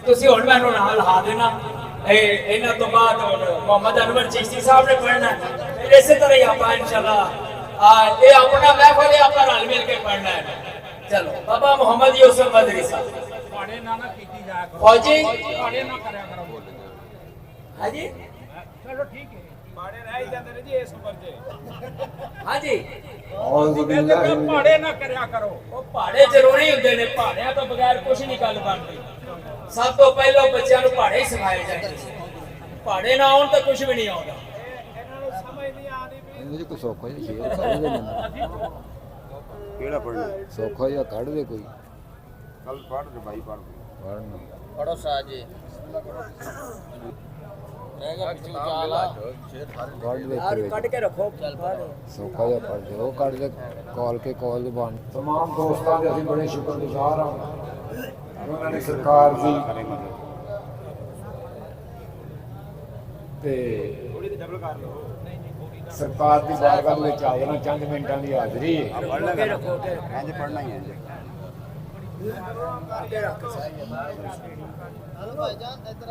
ਤੁਸੀਂ ਹੁਣ ਮੈਨੂੰ ਨਾਲ ਲਾ ਦੇਣਾ। ਇਹਨਾਂ ਤੋਂ ਬਾਅਦ ਹੁਣ ਮੁਹੰਮਦ ਅਨਵਰ ਚਿਸ਼ਤੀ ਸਾਹਿਬ ਨੇ ਪੜ੍ਹਨਾ। ਇਸੇ ਤਰ੍ਹਾਂ ਹੀ ਆਪਾਂ ਇਨਸ਼ਾਅੱਲਾ ये अपना महफिल है, आप रल मिल के पढ़ना है। चलो बाबा मोहम्मद यूसुफ मदरी साहब पाड़े ना ना कीती जाए फौजी पाड़े ना करया करो बोल हां जी चलो ठीक है पाड़े रह ही जाते ने जी इस उम्र जे हां जी औज़ु बिल्लाहि पाड़े ना करया करो ओ पहाड़े जरूरी हुंदे ने पहाड़ियां तो बगैर कुछ नहीं गल बनदी सब तो पहले बच्चों को पहाड़े ही सिखाए जाते पहाड़े ना आउण तो कुछ भी नहीं आउंदा मुझे कुछ सौखा ही शेर पढ़ दे केड़ा पढ़ना सौखा या काढ़ दे कोई कल पढ़ दे भाई पढ़ पढ़ना पढ़ो साजी रहेगा पिछू चाला काढ़ दे यार काट के रखो सौखा या पढ़ दे वो काढ़ दे कॉल के कॉल बन तमाम दोस्तां दे ਅਸੀਂ बड़े शुक्रगुजार हां ਉਹਨਾਂ ਨੇ ਸਰਕਾਰ ਦੀ ਤੇ डबल कर लो सरकार की बारगाह में आ जाना चंद मिनटों की हाजिरी है इंज पढ़ना ही है हेलो भाईजान इधर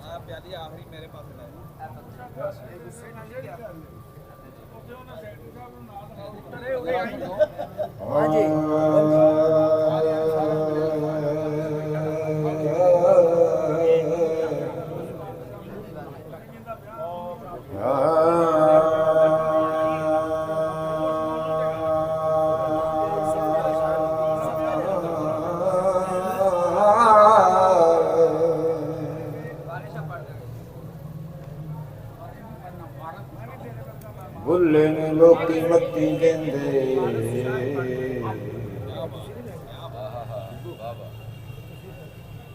हां प्याली आखिरी मेरे पास ले हां जी बुल्ले ने लोकी मत्ती देंदे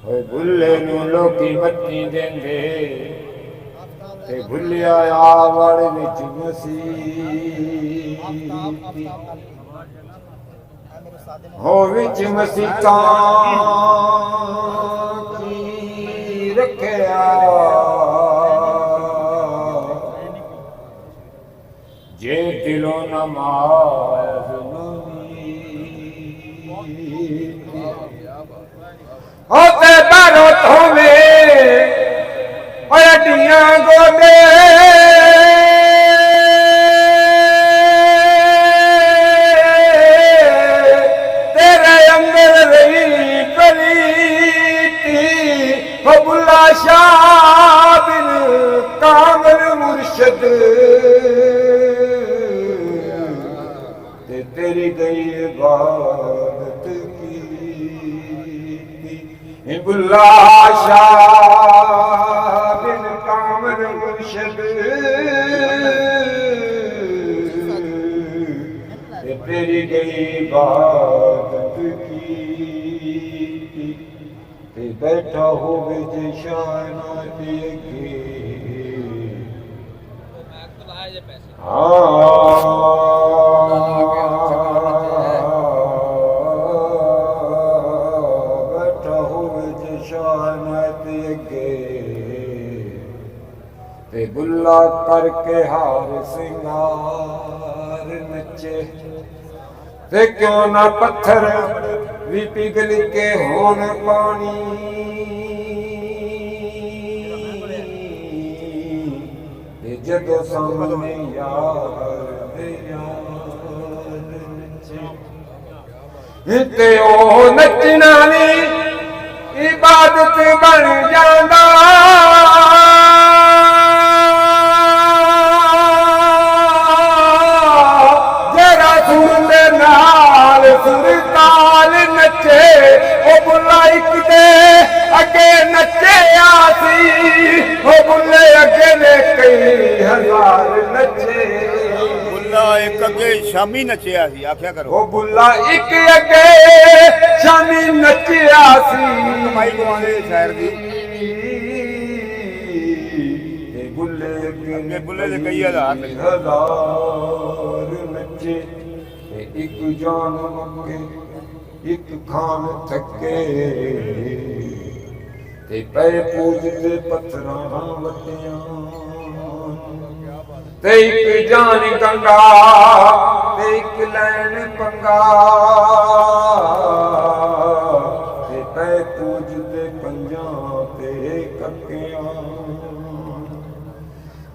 ओए बुल्ले नु लोकी मत्ती देंदे ते भुलिया आवड़ विच मसीह हो विच मसीह की रखया जे दिलो नमाज होते बारो थोवे अड़ियां गोदे तेरे अंदर रही करीती हो बुला शाबिर कामर मुर्शद तेरी गई इबादत की बुल्ला शाह बिन कामर मुर्शद तेरी गई इबादत की बैठा हो जे शाना देखे बैठा हो जे शानत अगे ते बुल्ला करके हार सिंगार नचे ते क्यों ना पत्थर भी पिघल के होन पानी जदों सामने यार ते ओ नचना नी इबादत बन जांदा जरा सुर दे नाल सुरताल नचे ओ बुला इक दे अगे नचे आसी ओ बुले अगे ने कई हजार नचे बुल्ला एक अगे शामी नचिया सी आख्या करो ओ बुला एक अगे शामी नचिया सी कमाई गवाने शायर दी ते बुले अगे बुले दे कई हजार नचे ते एक जान मंगे एक खान थके ते पै पूजते पत्थरां वटियां ते एक जान गंगा ते एक लैन पंगा ते पै पूजते पंगा ਪੰਜਾਂ ਤੇ ਕੱਕਿਆਂ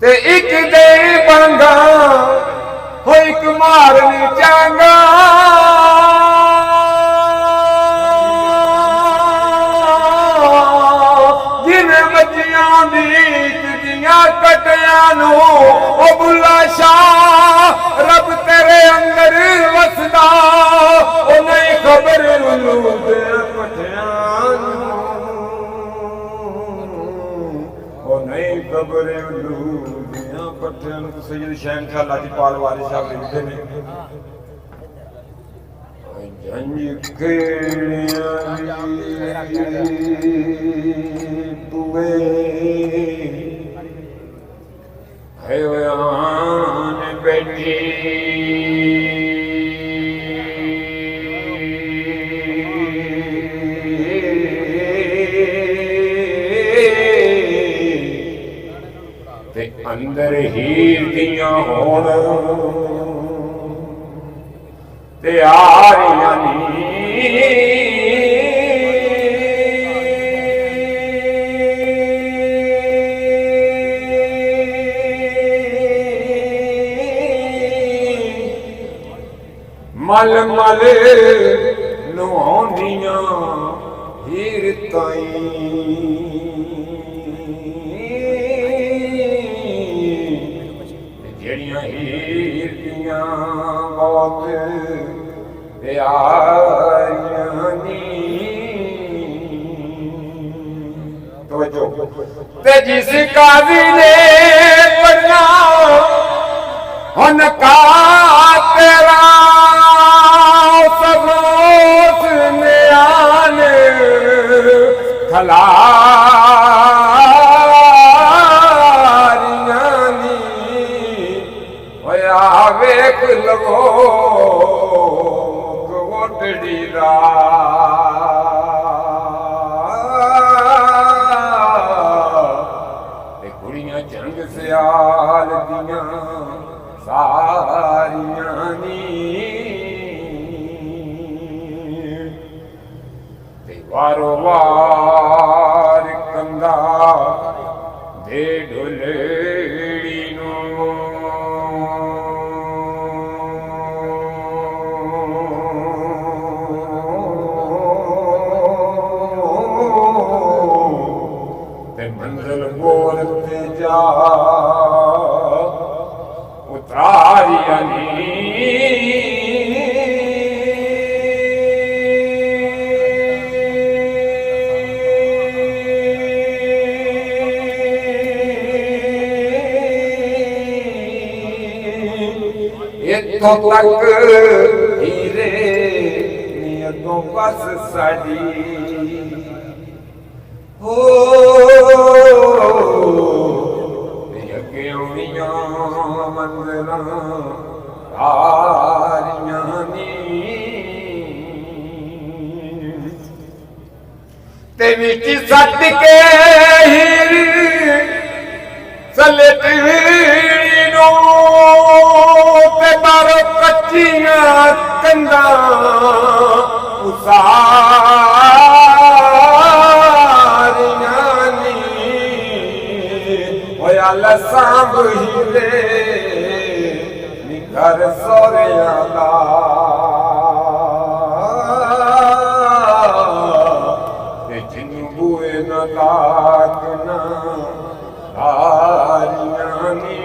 ਤੇ ਇੱਕ ਦੇ ਬੰਗਾ ਹੋ ਇੱਕ ਮਾਰਨ ਚਾਂਗਾ ਜਿਨ ਬੱਚਿਆਂ ਦੀ ਦੀਆਂ ਕਟਿਆਂ ਨੂੰ ਉਹ ਬੁੱਲਾ ਸ਼ਾਹ ਰੱਬ ਤੇਰੇ ਅੰਦਰ ਵਸਦਾ ਉਹ ਨਹੀਂ ਖਬਰ ਉਲੂ ਦੇ ਪਟਿਆਂ ਨੂੰ ਉਹ ਨਹੀਂ ਖਬਰ ਉਲੂ ਦੀਆਂ ਪਟਿਆਂ ਨੂੰ। ਸੈਯਦ ਸ਼ਹਿਨਸ਼ਾਹ ਲਾਜਪਾਲ ਵਾਰਿਸ ਸਾਹਿਬ ਲਿਖਦੇ ਨੇ ਜੰਜ ਕਿਹੜਿਆਂ ਦੀ ਤੂਏ ਹੈਵਾਨ ਬੈਠੀ ਤੇ ਅੰਦਰ ਹੀਰ ਦੀਆਂ ਹੋਣ ਤੇ ਆ ਰਹੀਆਂ ਨੀ ਮਲ ਮਲ ਨਵਾਉਂਦੀਆਂ ਹੀਰ ਤਾਈ ਜਿਹੜੀਆਂ ਹੀਰ ਦੀਆਂ ਬਹੁਤ ਪਿਆਰੀਆਂ ਨੀ ਤਵੱਜੋ ਤੇ ਜਿਸ ਕਾਜ਼ੀ ਨੇ ਪੜਨਾ ਹੁਣ ਕਾ ਤੇਰਾ ਸਭੋਸ ਨਿਆਨ ਖਲਾਰੀਆਂ ਨੀ ਹੋਇਆ ਵੇਖ ਲਵੋ ਗੋਟੜੀ ਦਾ ਤੇ ਕੁੜੀਆਂ ਜੰਗ ਸਿਆਲ ਦੀਆਂ ਸਾਰੀਆਂ ਨੀ ਤੇ ਵਾਰੋ ਵਾਰ ਕੰਦਾ ਦੇ ਢੋਲੜੀ ਨੂੰ ਤੇ ਮੰਜ਼ਲ ਬੋਲ ਤੇ ਜਾ ਉਤਾਰੀਆਂ ਨੀ ਇੱਥੋਂ ਤੱਕ ਹੀਰੇ ਨੀ ਅੱਗੋਂ ਬਸ ਸਾਡੀ ਹੋ ਅੱਗੇ ਆਉਣੀਆਂ ਮੰਜ਼ਲਾਂ ਸਾਰੀਆਂ ਨੀ ਤੇ ਵਿੱਚ ਸੱਟ ਕੇ ਹੀਰ ਸਲਟ ਨੂੰ ਤੇ ਬਾਰੋ ਕੱਚੀਆਂ ਕੰਧਾਂ ਉਸਾਰੀਆਂ ਨੀ ਹੋਇਆ ਲਸਾਂਭ ਹੀਰੇ ਨੀ ਘਰ ਸੋਹਰਿਆਂ ਦਾ ਤੇ ਜਿਹਨੂੰ ਬੂਏ ਨਾ ਲਾਗਣਾ ਸਾਰੀਆਂ ਨੀ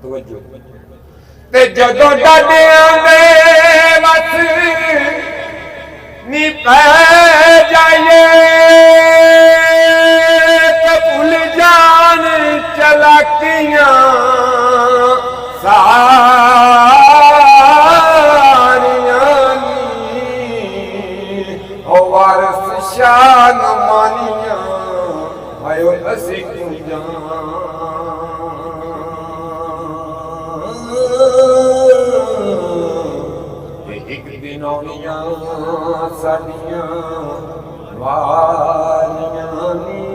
ਤਵੱਜੋ ਤੇ ਜਦੋਂ ਡਾਡਿਆਂ ਦੇ ਮੱਥ ਨੀ ਪੈ ਜਾਈਏ ਤੇ ਭੁੱਲ ਜਾਣ ਚਲਾਕੀਆਂ ਸਾਰੀਆਂ ਨੀ ਉਹ ਵਾਰਸ ਸ਼ਾਨ ਮਾਨੀਆਂ ਆਇਓ ਅਸੀਂ ਕਿਉਂ ਇੱਕ ਦਿਨ ਆਉਣੀਆਂ ਸਾਡੀਆਂ ਵਾਰੀਆਂ ਨੀ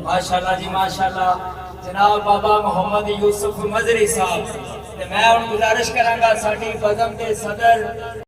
माशाल्लाह जी माशाल्लाह। जनाब बाबा मोहम्मद यूसुफ मजरी साहब ਤੇ ਮੈਂ ਹੁਣ ਗੁਜ਼ਾਰਿਸ਼ ਕਰਾਂਗਾ ਸਾਡੀ ਬਜ਼ਮ ਦੇ ਸਦਰ